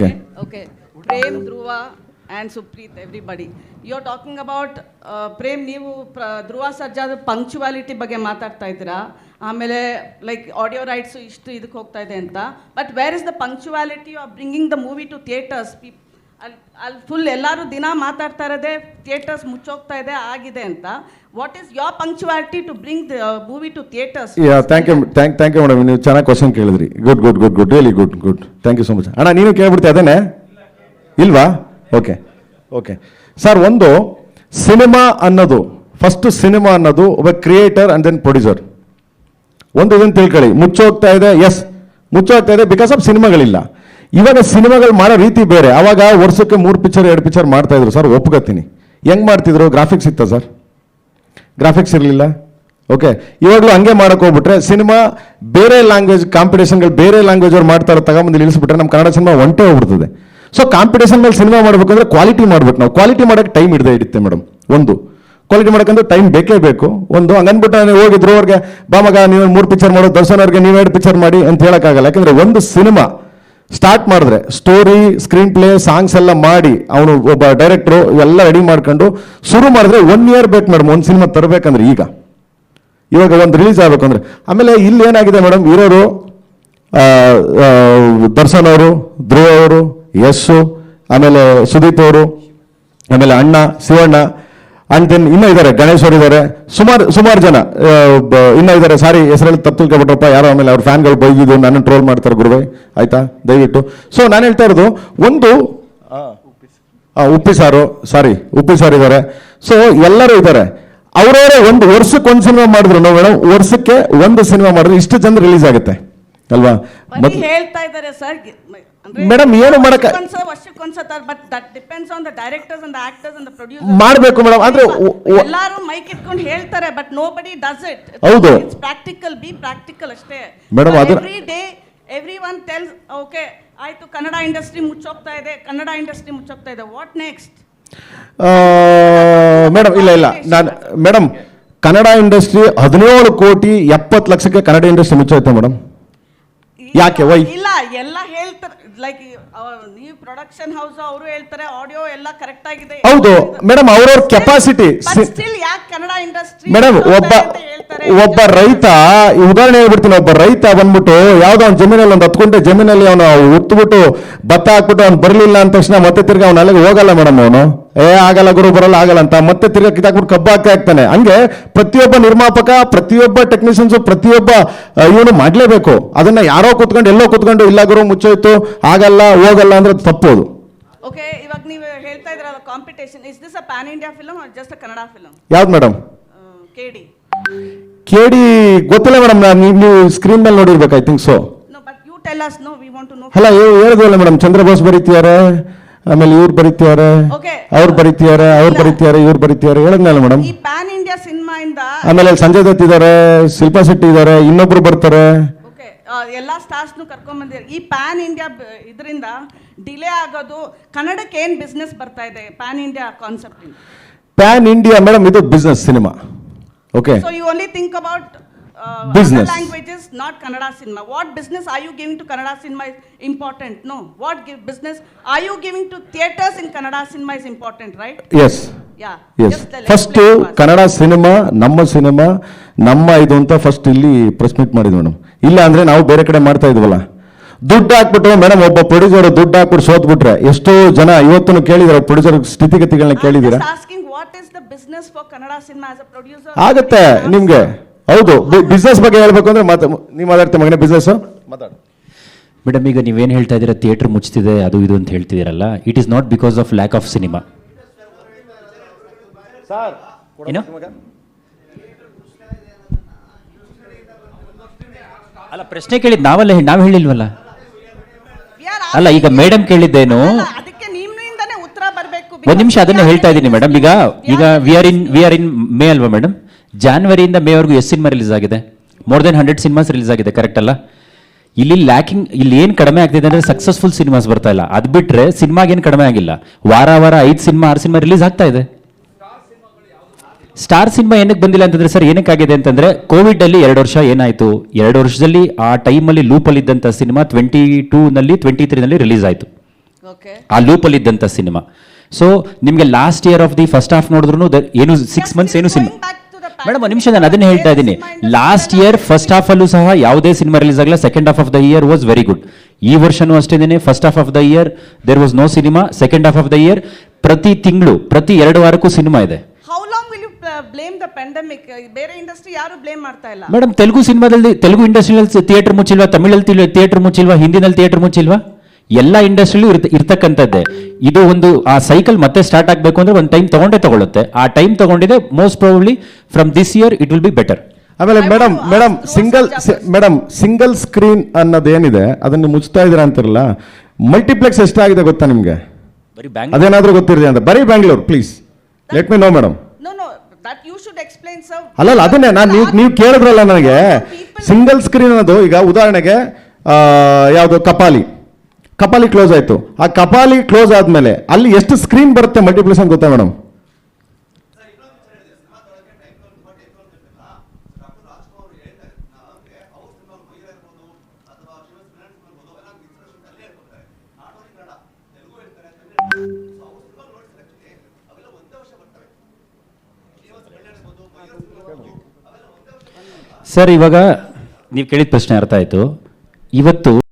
Okay. Okay. Prem, Dhruva, and Supreet, everybody. You're talking about Prem, ನೀವು ಧ್ರುವ ಸರ್ಜಾದ ಪಂಕ್ಚುವಾಲಿಟಿ ಬಗ್ಗೆ ಮಾತಾಡ್ತಾ ಇದ್ದೀರಾ, ಆಮೇಲೆ ಲೈಕ್ ಆಡಿಯೋ ರೈಟ್ಸು ಇಷ್ಟು ಇದಕ್ಕೆ ಹೋಗ್ತಾ ಇದೆ ಅಂತ. But where is the punctuality of bringing the movie to theatres? ಅಲ್ಲಿ ಫುಲ್ ಎಲ್ಲರೂ ದಿನ ಮಾತಾಡ್ತಾ ಇರೋದೇ ಥಿಯೇಟರ್ಸ್ ಮುಚ್ಚೋಗ್ತಾ ಇದೆ ಆಗಿದೆ ಅಂತ. What is your punctuality to bring the movie to theatres? Thank you madam, ನೀವು ಚೆನ್ನಾಗಿ ಕ್ವಶನ್ ಕೇಳಿದ್ರಿ. Good really good. Thank you so much. ಅಣ್ಣ ನೀನು ಕೇಳ್ಬಿಡ್ತೀಯ ಅದೇನೆ ಇಲ್ವಾ? ಓಕೆ ಸರ್, ಒಂದು ಸಿನಿಮಾ ಅನ್ನೋದು ಫಸ್ಟ್ ಸಿನಿಮಾ ಅನ್ನೋದು ಒಬ್ಬ ಕ್ರಿಯೇಟರ್ ಅಂಡ್ ದೆನ್ ಪ್ರೊಡ್ಯೂಸರ್. ಒಂದು ಇದನ್ನು ತಿಳ್ಕೊಳ್ಳಿ, ಮುಚ್ಚೋಗ್ತಾ ಇದೆ. ಎಸ್, ಮುಚ್ಚೋಗ್ತಾ ಇದೆ ಬಿಕಾಸ್ ಆಫ್ ಸಿನಿಮಾಗಳಿಲ್ಲ. ಇವಾಗ ಸಿನಿಮಾಗಳು ಮಾಡೋ ರೀತಿ ಬೇರೆ. ಅವಾಗ ವರ್ಷಕ್ಕೆ 3 ಪಿಕ್ಚರ್ 2 ಪಿಕ್ಚರ್ ಮಾಡ್ತಾ ಇದ್ರು ಸರ್, ಒಪ್ಕೋತೀನಿ. ಹೆಂಗ್ ಮಾಡ್ತಿದ್ರು? ಗ್ರಾಫಿಕ್ಸ್ ಇತ್ತ ಸರ್? ಗ್ರಾಫಿಕ್ಸ್ ಇರಲಿಲ್ಲ. ಓಕೆ, ಇವಾಗಲೂ ಹಂಗೆ ಮಾಡಕ್ಕೆ ಹೋಗ್ಬಿಟ್ರೆ ಸಿನಿಮಾ ಬೇರೆ ಲ್ಯಾಂಗ್ವೇಜ್ ಕಾಂಪಿಟೇಷನ್ಗಳು ಬೇರೆ ಲ್ಯಾಂಗ್ವೇಜ್ ಅವ್ರು ಮಾಡ್ತಾರೆ, ತಗೊಂಬಂದು ಇಳಿಸ್ಬಿಟ್ರೆ ನಮ್ಮ ಕನ್ನಡ ಸಿನಿಮಾ ಒಂಟೆ ಹೋಗ್ಬಿಡ್ತದೆ. ಸೊ ಕಾಂಪಿಟೇಷನ್ ಮೇಲೆ ಸಿನಿಮಾ ಮಾಡ್ಬೇಕಂದ್ರೆ ಕ್ವಾಲಿಟಿ ಮಾಡ್ಬೇಕು. ನಾವು ಕ್ವಾಲಿಟಿ ಮಾಡೋಕ್ಕೆ ಟೈಮ್ ಹಿಡಿಯುತ್ತೆ ಮೇಡಮ್. ಒಂದು ಕ್ವಾಲಿಟಿ ಮಾಡೋಕ್ಕಂದ್ರೆ ಟೈಮ್ ಬೇಕೇ ಬೇಕು. ಒಂದು ಹಂಗನ್ಬಿಟ್ಟು ನೀವು ಹೋಗಿದ್ರು ಅವ್ರಿಗೆ ಬಾ ಮಗ ನೀವು 3 ಪಿಕ್ಚರ್ ಮಾಡೋ, ದರ್ಶನ್ ಅವ್ರಿಗೆ ನೀವು 2 ಪಿಕ್ಚರ್ ಮಾಡಿ ಅಂತ ಹೇಳೋಕ್ಕಾಗಲ್ಲ. ಯಾಕಂದ್ರೆ ಒಂದು ಸಿನಿಮಾ ಸ್ಟಾರ್ಟ್ ಮಾಡಿದ್ರೆ ಸ್ಟೋರಿ, ಸ್ಕ್ರೀನ್ ಪ್ಲೇ, ಸಾಂಗ್ಸ್ ಎಲ್ಲ ಮಾಡಿ ಅವನು ಒಬ್ಬ ಡೈರೆಕ್ಟ್ರು ಎಲ್ಲ ರೆಡಿ ಮಾಡ್ಕೊಂಡು ಶುರು ಮಾಡಿದ್ರೆ 1 ಇಯರ್ ಬೇಕು ಮೇಡಮ್ ಒಂದು ಸಿನಿಮಾ ತರಬೇಕಂದ್ರೆ. ಇವಾಗ ಒಂದು ರಿಲೀಸ್ ಆಗಬೇಕು ಅಂದ್ರೆ. ಆಮೇಲೆ ಇಲ್ಲಿ ಏನಾಗಿದೆ ಮೇಡಮ್, ಇರೋರು ದರ್ಶನ್ ಅವರು, ಧ್ರುವ ಅವರು, ಯಶ್, ಆಮೇಲೆ ಸುದೀಪ್ ಅವರು, ಆಮೇಲೆ ಅಣ್ಣ ಶಿವಣ್ಣ, ಅಂಡ್ ದೆನ್ ಇನ್ನೂ ಇದ್ದಾರೆ, ಗಣೇಶ್ ಅವರು ಇದ್ದಾರೆ, ಸುಮಾರು ಜನ ಇನ್ನೂ ಇದ್ದಾರೆ. ಸಾರಿ ಹೆಸರಲ್ಲಿ ತಪ್ಪು ತಿಳ್ಕೊಬಿಟ್ರಪ್ಪ ಯಾರೋ, ಆಮೇಲೆ ಅವ್ರ ಫ್ಯಾನ್ಗಳು ಬೈದಿದ್ದು ನನ್ನ ಟ್ರೋಲ್ ಮಾಡ್ತಾರೆ ಗುರುವೆ, ಆಯ್ತಾ ದಯವಿಟ್ಟು. ಸೊ ನಾನು ಹೇಳ್ತಾ ಇರೋದು ಒಂದು ಉಪ್ಪಿ ಸಾರು ಇದ್ದಾರೆ. ಸೊ ಎಲ್ಲರೂ ಇದ್ದಾರೆ. ಅವರವರೇ ಒಂದು ವರ್ಷಕ್ಕೆ ಒಂದು ಸಿನಿಮಾ ಮಾಡಿದ್ರು ನಾವು ಮೇಡಮ್, ವರ್ಷಕ್ಕೆ ಒಂದು ಸಿನಿಮಾ ಮಾಡಿದ್ರೆ ಇಷ್ಟು ಜನ ರಿಲೀಸ್ ಆಗುತ್ತೆ ಅಲ್ವಾ? ಹೇಳ್ತಾ ಇದ್ದಾರೆ ಸರ್ ಮೇಡಮ್, ಏನು ಮಾಡಕ್ಕೆ ಮಾಡಬೇಕು ಮೇಡಮ್. ಅಂದ್ರೆ ಎಲ್ಲರೂ ಮೈಕ್ ಇಟ್ಕೊಂಡು ಹೇಳ್ತಾರೆ, ಬಟ್ ನೋಬಡಿ ಡಸ್ ಇಟ್. ಹೌದು, ಪ್ರಾಕ್ಟಿಕಲ್, ಬಿ ಪ್ರಾಕ್ಟಿಕಲ್ ಅಷ್ಟೇ madam. Every day everyone tells okay ಆಯ್ತು ಕನ್ನಡ ಇಂಡಸ್ಟ್ರಿ ಮುಚ್ಚೋಗ್ತಾ ಇದೆ, ವಾಟ್ ನೆಕ್ಸ್ಟ್? ಮೇಡಮ್ ಇಲ್ಲ ನಾನು ಮೇಡಮ್, ಕನ್ನಡ ಇಂಡಸ್ಟ್ರಿ 17 ಕೋಟಿ 70 ಲಕ್ಷಕ್ಕೆ ಕನ್ನಡ ಇಂಡಸ್ಟ್ರಿ ಮುಚ್ಚೋಯ್ತು ಮೇಡಮ್. ಯಾಕೆ? ವೈ? ಇಲ್ಲ, ಎಲ್ಲ ಹೇಳ್ತಾರೆ, ಲೈಕ್ ನೀವು ಪ್ರೊಡಕ್ಷನ್ ಹೌಸ್ ಅವರು ಹೇಳ್ತಾರೆ ಆಡಿಯೋ ಎಲ್ಲ ಕರೆಕ್ಟ್ ಆಗಿದೆ. ಹೌದು ಮೇಡಮ್, ಅವ್ರವ್ರ ಕೆಪಾಸಿಟಿ. ಸ್ಟಿಲ್ ಯಾಕೆ ಕನ್ನಡ ಇಂಡಸ್ಟ್ರಿ ಮೇಡಮ್, ಒಬ್ಬ ರೈತ, ಉದಾಹರಣೆ ಹೇಳ್ಬಿಡ್ತೀನಿ, ಒಬ್ಬ ರೈತ ಬಂದ್ಬಿಟ್ಟು ಯಾವ್ದೋ ಒಂದು ಜಮೀನಲ್ಲಿ ಒಂದು 10 ಗುಂಟೆ ಜಮೀನಲ್ಲಿ ಅವನು ಉತ್ಬಿಟ್ಟು ಭತ್ತ ಹಾಕ್ಬಿಟ್ಟು ಅವ್ನು ಬರಲಿಲ್ಲ ಅಂದ ತಕ್ಷಣ ಮತ್ತೆ ತಿರ್ಗಿ ಅವ್ನು ಅಲ್ಲಿಗೆ ಹೋಗಲ್ಲ ಮೇಡಮ್. ಅವನು ಆಗಲ್ಲ ಗುರು ಬರಲ್ಲ ಆಗಲ್ಲ ಅಂತ ಮತ್ತೆ ತಿರ್ಗಿ ಕಿತ್ತಾಕ್ಬಿಟ್ಟು ಕಬ್ಬು ಹಾಕ್ತಾನೆ. ಹಂಗೆ ಪ್ರತಿಯೊಬ್ಬ ನಿರ್ಮಾಪಕ, ಪ್ರತಿಯೊಬ್ಬ ಟೆಕ್ನಿಷಿಯನ್ಸ್, ಪ್ರತಿಯೊಬ್ಬ ಇವನು ಮಾಡ್ಲೇಬೇಕು. ಅದನ್ನ ಯಾರೋ ಕೂತ್ಕೊಂಡು ಎಲ್ಲೋ ಕೂತ್ಕೊಂಡು ಇಲ್ಲ ಗುರು ಮುಚ್ಚೋಯ್ತು ಆಗಲ್ಲ ಹೋಗಲ್ಲ ಅಂದ್ರೆ ತಪ್ಪೋದು. ಓಕೆ, ಇವಾಗ ನೀವು ಹೇಳ್ತಾ ಇದ್ರಲ್ಲ competition, is this a pan India film or just a Kannada film? ಯಾವ್ದು ಮೇಡಮ್? ಕೆಡಿ ಗೊತ್ತಿಲ್ಲ ಮೇಡಮ್, ನೀವು ಸ್ಕ್ರೀನ್ ಮೇಲೆ ನೋಡಿರ್ಬೇಕು, ಐ ಥಿಂಕ್ ಸೊ. ಅಲ್ಲ ಹೇಳಿದ್ವಲ್ಲ ಮೇಡಮ್, ಚಂದ್ರಬೋಸ್ ಬರೀತಿದ್ದಾರೆ, ಆಮೇಲೆ ಇವ್ರು ಬರೀತಿದ್ದಾರೆ, ಅವ್ರು ಬರೀತಿದ್ದಾರೆ, ಇವ್ರು ಬರೀತಿದ್ದಾರೆ, ಹೇಳಿದ್ನಲ್ಲ ಮೇಡಮ್. ಈ ಪ್ಯಾನ್ ಇಂಡಿಯಾ ಸಿನಿಮಾ ಇಂದ ಆಮೇಲೆ ಸಂಜಯ್ ದತ್ ಇದ್ದಾರೆ, ಶಿಲ್ಪಾ ಶೆಟ್ಟಿ ಇದ್ದಾರೆ, ಇನ್ನೊಬ್ರು ಬರ್ತಾರೆ. ಎಲ್ಲಾ ಸ್ಟಾರ್ಸ್ ಕರ್ಕೊಂಡ್ ಬಂದಿದ್ದಾರೆ. ಈ ಪ್ಯಾನ್ ಇಂಡಿಯಾ ಇದರಿಂದ ಡಿಲೇ ಆಗೋದು, ಕನ್ನಡಕ್ಕೆ ಏನ್ ಬಿಸ್ನೆಸ್ ಬರ್ತಾ ಇದೆ pan India concept? Pan India madam ಇದು business cinema. Okay. So you only think about business. Other languages, not Kannada cinema. What business are you giving to Kannada cinema is important. No. What business are you giving to theatres in Kannada cinema is important, right? Yes. Yeah. Yes. First Kannada cinema ನಮ್ಮ ಇದು ಅಂತ first ಇಲ್ಲಿ press meet ಮಾಡಿದ್ವಿ madam. ಇಲ್ಲ ಅಂದ್ರೆ ನಾವು ಬೇರೆ ಕಡೆ ಮಾಡ್ತಾ ಇದ್ವಲ್ಲ. ದುಡ್ಡು ಹಾಕ್ಬಿಟ್ಟು ಮೇಡಮ್, ಒಬ್ಬ ಪ್ರೊಡ್ಯೂಸರ್ ದುಡ್ಡು ಹಾಕ್ಬಿಟ್ಟು ಸೋತ್ಬಿಟ್ರೆ ಎಷ್ಟೋ ಜನ ಇವತ್ತು ಕೇಳಿದಾರೆ, ಪ್ರೊಡ್ಯೂಸರ್ ಸ್ಥಿತಿಗತಿಗಳನ್ನ ಕೇಳಿದ್ದೀರಾ? ಆಗುತ್ತೆ ನಿಮ್ಗೆ. ಹೌದು, ಬಿಸ್ನೆಸ್ ಬಗ್ಗೆ ಹೇಳ್ಬೇಕು ಅಂದ್ರೆ ನೀವು ಮಾತಾಡ್ತೀವಿ ಮಗನೇ, ಬಿಸ್ನೆಸ್ ಮಾತಾಡು ಮೇಡಮ್. ಈಗ ನೀವೇನು ಹೇಳ್ತಾ ಇದ್ದೀರಾ, ಥಿಯೇಟರ್ ಮುಚ್ತಿದೆ ಅದು ಇದು ಅಂತ ಹೇಳ್ತಿದ್ದೀರಲ್ಲ, it is not because of lack of cinema. ಏನು ಅಲ್ಲ, ಪ್ರಶ್ನೆ ಕೇಳಿದ್ ನಾವು ಹೇಳಿಲ್ವಲ್ಲ. ಅಲ್ಲ, ಈಗ ಮೇಡಮ್ ಕೇಳಿದ್ದೇನು, ಒಂದು ನಿಮಿಷ ಅದನ್ನೇ ಹೇಳ್ತಾ ಇದ್ದೀನಿ ಮೇಡಮ್. ಈಗ ವಿ ಆರ್ ಇನ್ ಮೇ ಅಲ್ವಾ ಮೇಡಮ್? ಜಾನ್ವರಿಯಿಂದ ಮೇ ವರೆಗೂ ಎಷ್ಟು ಸಿನಿಮಾ ರಿಲೀಸ್ ಆಗಿದೆ? ಮೋರ್ ದೆನ್ 100 ಸಿನಿಮಾಸ್ ರಿಲೀಸ್ ಆಗಿದೆ, ಕರೆಕ್ಟ್ ಅಲ್ಲ? ಇಲ್ಲಿ ಏನು ಕಡಿಮೆ ಆಗ್ತಿದೆ ಅಂದ್ರೆ ಸಕ್ಸಸ್ಫುಲ್ ಸಿನಿಮಾಸ್ ಬರ್ತಾ ಇಲ್ಲ. ಅದು ಬಿಟ್ರೆ ಸಿನಿಮಾಗೇನು ಕಡಿಮೆ ಆಗಿಲ್ಲ. ವಾರ 5 ಸಿನಿಮಾ 6 ಸಿನಿಮಾ ರಿಲೀಸ್ ಆಗ್ತಾ ಇದೆ. ಸ್ಟಾರ್ ಸಿನಿಮಾ ಏನಕ್ಕೆ ಬಂದಿಲ್ಲ ಅಂತಂದ್ರೆ ಸರ್, ಏನಕ್ಕಾಗಿದೆ ಅಂತಂದ್ರೆ ಕೋವಿಡ್ ಅಲ್ಲಿ 2 ವರ್ಷ ಏನಾಯ್ತು, 2 ವರ್ಷದಲ್ಲಿ ಆ ಟೈಮಲ್ಲಿ ಲೂಪಲ್ಲಿ ಇದ್ದಂಥ ಸಿನಿಮಾ 22 ನಲ್ಲಿ 23 ನಲ್ಲಿ ರಿಲೀಸ್ ಆಯ್ತು. ಓಕೆ ಆ ಲೂಪಲ್ಲಿ ಇದ್ದಂಥ ಸಿನಿಮಾ. ಸೊ ನಿಮಗೆ last year of the first half ನೋಡಿದ್ರು ಏನು 6 ಮಂತ್ಸ್ ಏನು ಸಿನಿಮಾ ಮೇಡಮ್ ಒಂದು ನಿಮಿಷ ನಾನು ಅದನ್ನೇ ಹೇಳ್ತಾ ಇದ್ದೀನಿ. ಲಾಸ್ಟ್ ಇಯರ್ ಫಸ್ಟ್ ಹಾಫ್ ಅಲ್ಲೂ ಸಹ ಯಾವುದೇ ಸಿನಿಮಾ ರಿಲೀಸ್ ಆಗಲ್ಲ. Second half of the year was very good. ಈ ವರ್ಷನೂ ಅಷ್ಟೇನೆ first half of the year there was no cinema. Second half of the year ಪ್ರತಿ ತಿಂಗಳು ಪ್ರತಿ 2 ವಾರಕ್ಕೂ ಸಿನಿಮಾ ಇದೆ. How long will you blame the pandemic? ಬೇರೆ ಇಂಡಸ್ಟ್ರಿ ಯಾರು ಬ್ಲೇಮ್ ಮಾಡ್ತಾ ಇಲ್ಲ. ಮೇಡಮ್ ತೆಲುಗು ಸಿನಿಮಾದಲ್ಲಿ ತೆಲುಗು ಇಂಡಸ್ಟ್ರಿಯಲ್ಲಿ ಥಿಯೇಟರ್ ಮುಚ್ಚಿಲ್ವಾ, ತಮಿಳಲ್ಲಿ ಥಿಯೇಟರ್ ಮುಚ್ಚಿಲ್ವಾ, ಹಿಂದಿನಲ್ಲಿ ಥಿಯೇಟರ್ ಮುಚ್ಚಿಲ್ವಾ? ಎಲ್ಲ ಇಂಡಸ್ಟ್ರಿಯಲ್ಲೂ ಇರ್ತಕ್ಕಂಥದ್ದೇ. ಇದು ಒಂದು ಆ ಸೈಕಲ್ ಮತ್ತೆ ಸ್ಟಾರ್ಟ್ ಆಗಬೇಕು ಅಂದ್ರೆ ಒಂದು ಟೈಮ್ ತಗೊಳುತ್ತೆ. ಆ ಟೈಮ್ ತಗೊಂಡಿದೆ. Most probably from this year it will be better. ಆಮೇಲೆ ಮೇಡಮ್ ಸಿಂಗಲ್ ಸ್ಕ್ರೀನ್ ಅನ್ನೋದೇನಿದೆ ಅದನ್ನು ಮುಚ್ತಾ ಇದ್ದೀರಾ ಅಂತಿರಲ್ಲ, ಮಲ್ಟಿಪ್ಲೆಕ್ಸ್ ಎಷ್ಟಾಗಿದೆ ಗೊತ್ತಾ ನಿಮಗೆ? ಬರೀ ಅದೇನಾದ್ರೂ ಗೊತ್ತಿರಲಿ ಅಂತ. ಬರೀ Bangalore please let me no madam. No, that you should explain, sir. ಅಲ್ಲ ಅದನ್ನೇ ನೀವು ಕೇಳಿದ್ರಲ್ಲ ನನಗೆ ಸಿಂಗಲ್ ಸ್ಕ್ರೀನ್ ಅನ್ನೋದು. ಈಗ ಉದಾಹರಣೆಗೆ ಯಾವುದು ಕಪಾಲಿ ಕ್ಲೋಸ್ ಆಯ್ತು. ಆ ಕಪಾಲಿ ಕ್ಲೋಸ್ ಆದ್ಮೇಲೆ ಅಲ್ಲಿ ಎಷ್ಟು ಸ್ಕ್ರೀನ್ ಬರುತ್ತೆ ಮಲ್ಟಿಪ್ಲೆಕ್ಸ್ ಅಂತ ಗೊತ್ತಾ ಮೇಡಮ್? ಸರ್ ಇವಾಗ ನೀವು ಕೇಳಿದ ಪ್ರಶ್ನೆ ಅರ್ಥ ಆಯ್ತು. ಇವತ್ತು